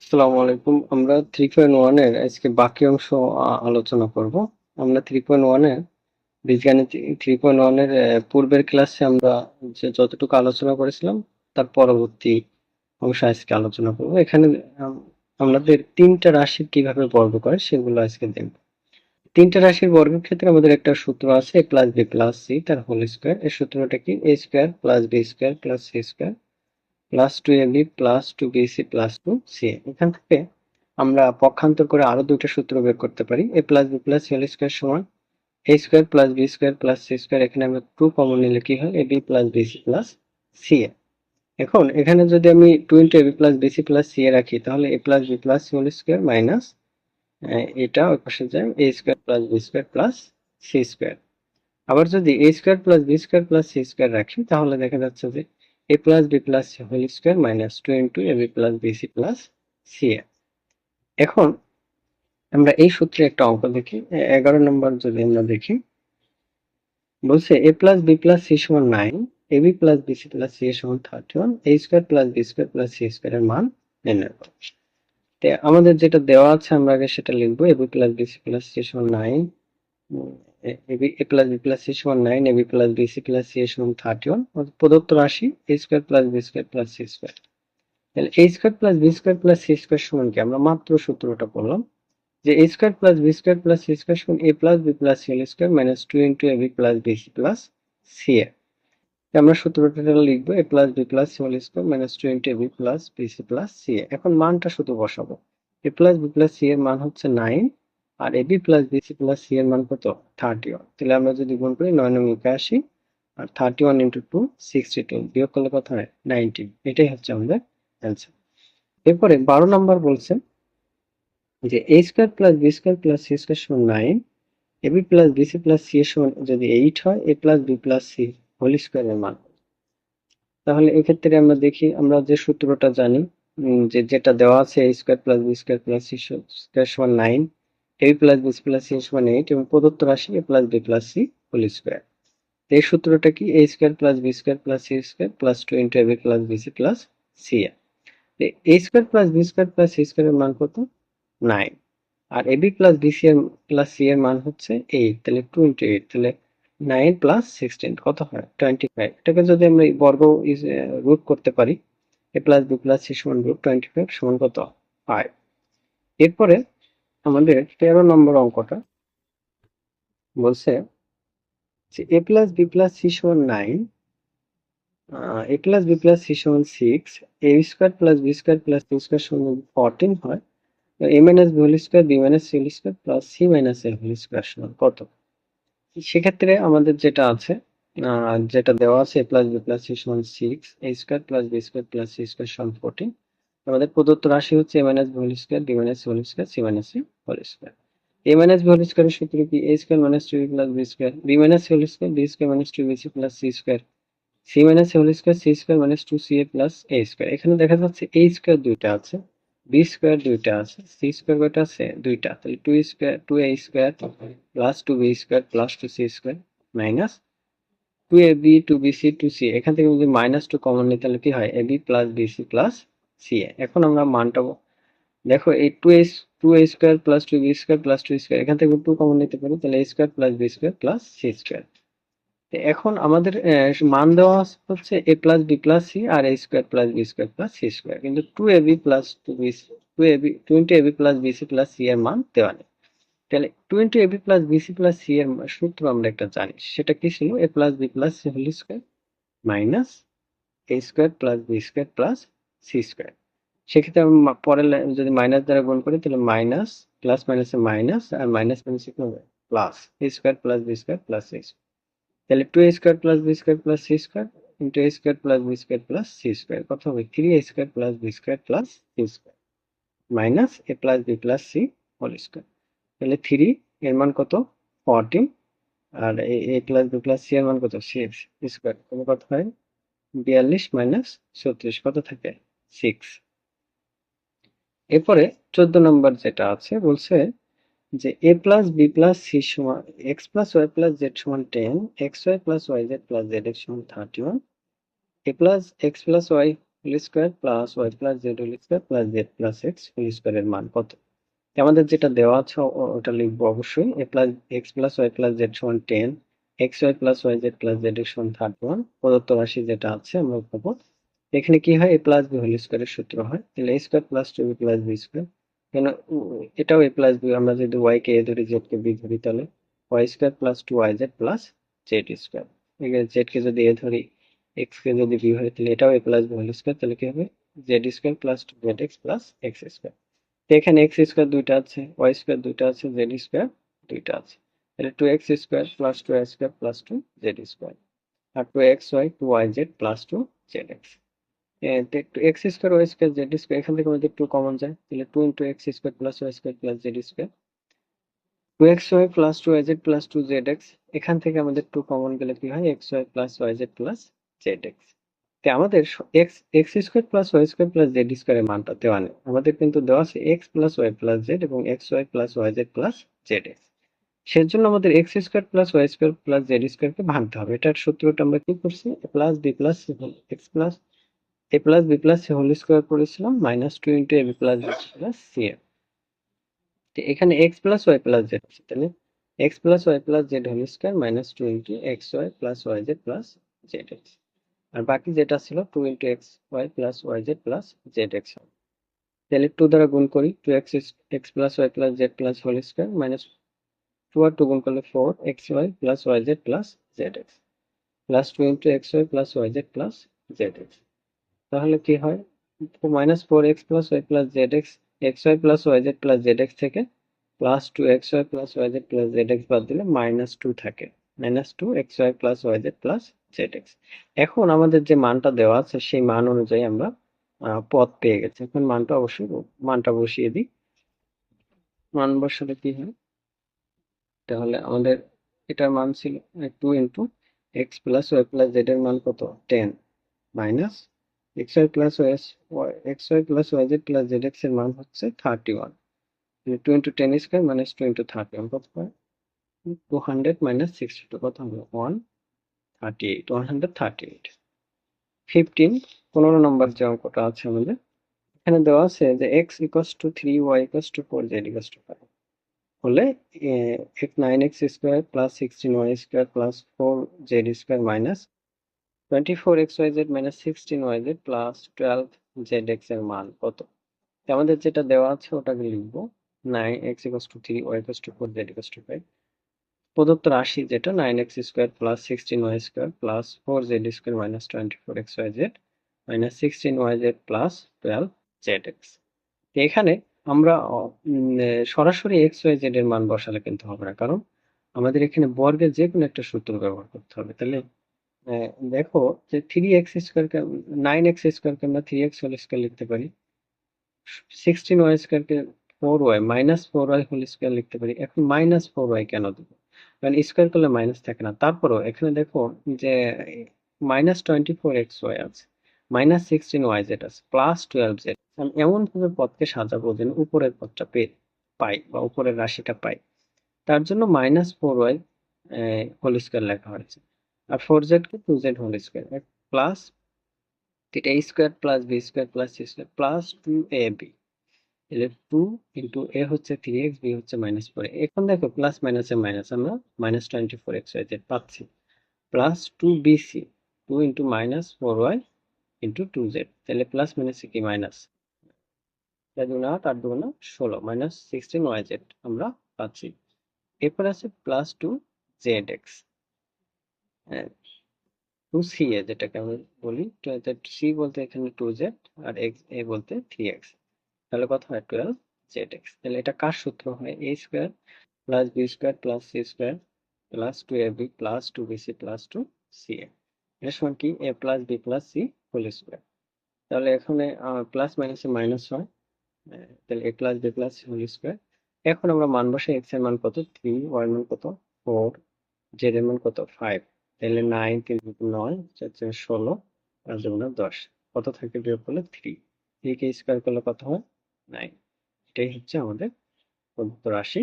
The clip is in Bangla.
আসসালামু আলাইকুম। আমরা 3.1 এর আজকে বাকি অংশ আলোচনা করব। আমরা 3.1 এর বীজগণিত 3.1 এর পূর্বের ক্লাসে আমরা যে যতটুকু আলোচনা করেছিলাম তার পরবর্তী অংশ আজকে আলোচনা করব। এখানে আম, আমাদের তিনটা রাশির কিভাবে বর্গ করে সেগুলো আজকে দেখব। তিনটা রাশির বর্গের ক্ষেত্রে আমাদের একটা সূত্র আছে a plus b plus c তার হোল স্কয়ার। এই সূত্রটা কি a square plus b square plus c square plus 2ab plus 2bc plus 2ca। এখান থেকে আমরা পক্ষান্তর করে আরো দুইটা সূত্র বের করতে পারি। a plus b plus c whole square সমান a square plus b square plus c square. এখানে আমরা 2 কমন নিলে কি হয় ab plus bc plus ca। এখন এখানে যদি আমি 2 into ab plus bc plus ca রাখি তাহলে a plus b plus c whole square minus এটা ওই পাশে যায় a square plus b square plus c square. আবার যদি a square plus b square plus c square রাখি তাহলে দেখা যাচ্ছে যে a plus b plus c whole square minus 2 into ab plus bc plus ca। এখন আমরা এই সূত্রে একটা অঙ্ক দেখি। 11 নম্বর যদি আমরা দেখি, বলছে a plus b plus c সমান 9, ab plus bc plus ca সমান 31, a square plus b square plus c square এর মান নির্ণয় করো। তো আমাদের যেটা দেওয়া আছে আমরা আগে সেটা লিখবো। ab plus bc plus c সমান 9, a plus b plus c সমান 9, ab plus bc plus ca সমান 31, প্রদত্ত রাশি a square plus b square plus c square. তাহলে a square plus b square plus c square সমান কি? আমরা মাত্র সূত্রটা পড়লাম যে a square plus b square plus c square সমান a plus b plus c whole square minus 2 into ab plus bc plus ca। আমরা সূত্রটা লিখবো a plus b plus c whole square minus 2 into ab plus bc plus ca। এখন মানটা শুধু বসাবো। a plus b plus c এর মান হচ্ছে 9 আর ab plus bc plus c এর মান কত? 31। তাহলে আমরা যদি গুণ করি 9 9 81 আর 31 ইনটু 2 62, বিয়োগ করলে কত হয়? 19। এটাই হচ্ছে আমাদের অ্যান্সার। এরপরে 12 নম্বর বলছে যে a square plus b square plus c square সমান 9, ab plus bc plus c এর সমান যদি 8 হয়, a plus b plus c whole square এর মান। তাহলে এক্ষেত্রে আমরা দেখি, আমরা যে সূত্রটা জানি, যে যেটা দেওয়া আছে a square plus b square plus c square সমান 9, ab plus bc plus c সমান 8 এবং প্রদত্ত রাশি a plus b plus c whole square. এই সূত্রটা কি? a square plus b square plus c square plus 2 into ab plus bc plus c। a square plus b square plus c square এর মান কত? 9 আর ab প্লাস bc এর প্লাস c এর মান হচ্ছে 8। তাহলে 2 ইনটু 8, তাহলে 9 প্লাস 16 কত হয়? 25। এটাকে যদি আমরা বর্গ রুট করতে পারি, a plus b plus c সমান রুট 25 সমান কত? 5। এরপরে আমাদের 13 নম্বর অঙ্কটা বলছে যে a plus b plus c সমান 9, a plus b plus c সমান 6, a square plus b square plus c square সমান 14 হয়, a minus b whole square b minus c whole square plus c minus a whole square সমান কত? সেক্ষেত্রে আমাদের যেটা আছে, যেটা দেওয়া আছে a plus b plus c সমান 6, a square plus b square plus c square সমান 14। আমাদের প্রদত্ত রাশি হচ্ছে a minus b whole square b minus c whole square c minus c whole square. a minus b whole স্কয়ারের সূত্র কি? a square minus 2b plus b square, b minus c whole square, b square minus 2bc plus c square, c minus a whole square, c square minus 2ca plus a square. এখানে দেখা যাচ্ছে a স্কয়ার দুইটা আছে, b স্কয়ার দুইটা আছে, c স্কয়ার কয়টা আছে? দুইটা। তাহলে 2 square 2a square plus 2b square plus 2c square minus 2ab 2bc 2ca। এখান থেকে যদি মাইনাস 2 কমন নিই তাহলে কি হয়? ab plus bc plus ca। এখন আমরা মানটা দেখো, এই 2a square plus 2b square plus 2 square, এখান থেকে 2 কমন নিতে পারি, তাহলে a square plus b square plus c square. এখন আমাদের মান দেওয়া হচ্ছে a plus b plus c আর a square plus b square plus c square, কিন্তু 2ab plus 2bc 2ab 20ab plus bc plus c এর মান দেওয়া নেই। তাহলে 20ab plus bc plus c এর সূত্র আমরা একটা জানি, সেটা কি ছিল? a plus b plus c whole square minus a square plus b square plus c square. সেক্ষেত্রে আমি পরের যদি মাইনাস দ্বারা গুণ করি তাহলে মাইনাস প্লাস মাইনাসে মাইনাস আর মাইনাস মাইনাসে কি হবে? Plus a square plus b square plus c square. তাহলে 2a square plus b square plus c square into a square plus b square plus c square কত হবে? 3a square plus b square plus c square minus a plus b plus c whole square. তাহলে 3 এর মান কত? 14 আর a plus b plus c এর মান কত? 6 স্কয়ার কত হয়? 42 মাইনাস 34 কত থাকে? 6। এরপরে 14 নম্বর যেটা আছে বলছে যে a plus b plus c সমান x plus y plus z সমান 10, xy plus yz plus zx সমান 31, a plus x plus y whole square plus y plus z whole square plus z plus x whole স্কোয়ারের মান কত? আমাদের যেটা দেওয়া আছে ওটা লিখবো অবশ্যই। এ plus x plus y plus z সমান 10, x y plus y z plus z x সমান 31, প্রদত্ত রাশি যেটা আছে আমরা পাবো। এখানে কি হয়, এ প্লাস বি হোল স্কোয়ারের সূত্র হয়, তাহলে a square plus two b plus b square. কেন এটাও এ প্লাস বি, আমরা যদি ওয়াই কে এ ধরি জেড কে বি ধরি, তাহলে y square plus two y z plus z square. এখানে জেড কে যদি এ ধরি, এক্স কে যদি বি হয়, তাহলে এটাও a plus b whole square, তাহলে কি হবে z square plus two z x plus x square. এখানে এক্স স্কোয়ার দুইটা আছে, ওয়াই স্কোয়ার দুইটা আছে, জেড স্কোয়ার দুইটা আছে, তাহলে two x square plus two y square plus two z square, আর two x y two y z plus two z x. Two x square y square z square, এখান থেকে আমাদের টু কমন যায়, তাহলে two into x square plus y square plus z square, two x y plus two y z plus two z x, এখান থেকে আমাদের টু কমন গেলে কি হয় x y plus y z plus z x. আমাদের x x square plus y square plus z স্কোয়ারের মানটা দেওয়া নেই, আমাদের কিন্তু দেওয়া আছে x plus y plus z এবং x y plus y z plus z x. সেজন্য আমাদের x square plus y square plus z স্কোয়ারকে ভাঙতে হবে। এটার সূত্রটা আমরা কি করছি, a plus b plus x plus a plus b plus c whole square করেছিলাম minus two into a b plus b plus c a. এখানে x plus y plus z আছে, তাহলে x plus y plus z whole square minus two into x y plus y z plus z x. আর বাকি যেটা ছিল two into x y plus y z plus z x, তাহলে টু দ্বারা গুণ করি, two x x plus y plus z plus whole square minus two আর টু গুণ করলে four x y plus y z plus z x plus two into x y plus y z plus z x. তাহলে কি হয়, minus four x plus y plus z x, x y plus y z plus z x থেকে plus two x y plus y z plus z x বাদ দিলে মাইনাস টু থাকে, minus two x y plus y z plus z x. এখন আমাদের যে মানটা দেওয়া আছে সেই মান অনুযায়ী আমরা পদ পেয়ে গেছি। এখন মানটা অবশ্যই মানটা বসিয়ে দিই, মান বসালে কি হয়, তাহলে আমাদের এটার মান ছিল two into x plus y plus z এর মান কত 10 minus x y plus y x y plus y z plus z x এর মান হচ্ছে 31, two into ten square minus two into 31 কত হয় 200 মাইনাস 62 কত হবে 138, 138। 15 নম্বর যে অঙ্কটা আছে আমাদের, এখানে দেওয়া আছে যে x equals to 3 y equals to 4 z equals to 5 হলে 9x square plus 16y square plus 4z square minus 24xyz minus 16yz plus 12zx এর মান কত? আমাদের যেটা দেওয়া আছে ওটাকে লিখবো 9x equals to 3 y equals to 4 z equals to 5, প্রদত্ত রাশি যেটা 9x square plus 16y square plus 4z square minus 24xyz minus 16yz plus 12zx। এখানে আমরা সরাসরি এক্স ওয়াই জেড এর মান বসালে কিন্তু হবে না, কারণ আমাদের এখানে বর্গের যে কোনো একটা সূত্র ব্যবহার করতে হবে। তাহলে দেখো যে থ্রি এক্স স্কোয়ারকে 9x স্কোয়ারকে আমরা 3x হোল স্কোয়ার লিখতে পারি, 16y স্কোয়ারকে 4y minus 4y whole square লিখতে পারি। এখন মাইনাস 4y কেন দেবো, কারণ স্কোয়ার করলে মাইনাস থাকে না। তারপরও এখানে দেখো যে মাইনাস 24xy আছে, মাইনাস 16yz আছে, প্লাস 12z, আমি এমন ভাবে পদকে সাজাবো যেন উপরের পদটা পাই বা উপরের রাশিটা পাই। তার জন্য মাইনাস 4y হোল স্কোয়ার লেখা হয়েছে, আর 4z কে 2z হোল স্কোয়ার প্লাস এটা a square plus b square plus c square plus 2ab, তাহলে 2 ইন্টু এ হচ্ছে 3x, বি হচ্ছে মাইনাস 4। এখন দেখো প্লাস মাইনাসে মাইনাস, আমরা মাইনাস 24xyz পাচ্ছি, plus 2bc, 2 into minus 4y into 2z, তাহলে প্লাস মাইনাসে কি মাইনাস, 4 8 8 2 16 মাইনাস 16yz আমরা পাচ্ছি। এরপর আছে প্লাস 2zx, হ্যাঁ 2ca যেটাকে আমরা বলি, সি বলতে এখানে 2z আর এক্স এ বলতে 3x, তাহলে কত হয় 12zx। তাহলে এটা কার সূত্র হয়, a square plus b square plus c square plus 2ab plus 2bc plus 2ca, এর সমান কি a plus b plus c whole square. তাহলে এখানে প্লাস মাইনাসে মাইনাস হয়, তাহলে a plus b plus c whole square. এখন আমরা মান বসাই, x এর মান কত 3, y এর মান কত 4, z এর মান কত 5, তাহলে 9 3 9 4 16 আর 2 10, কত থাকে বিয়োগ করলে 3, 3 কে স্কোয়ার করলে কত হয় 9। এটাই হচ্ছে আমাদের প্রদত্ত রাশি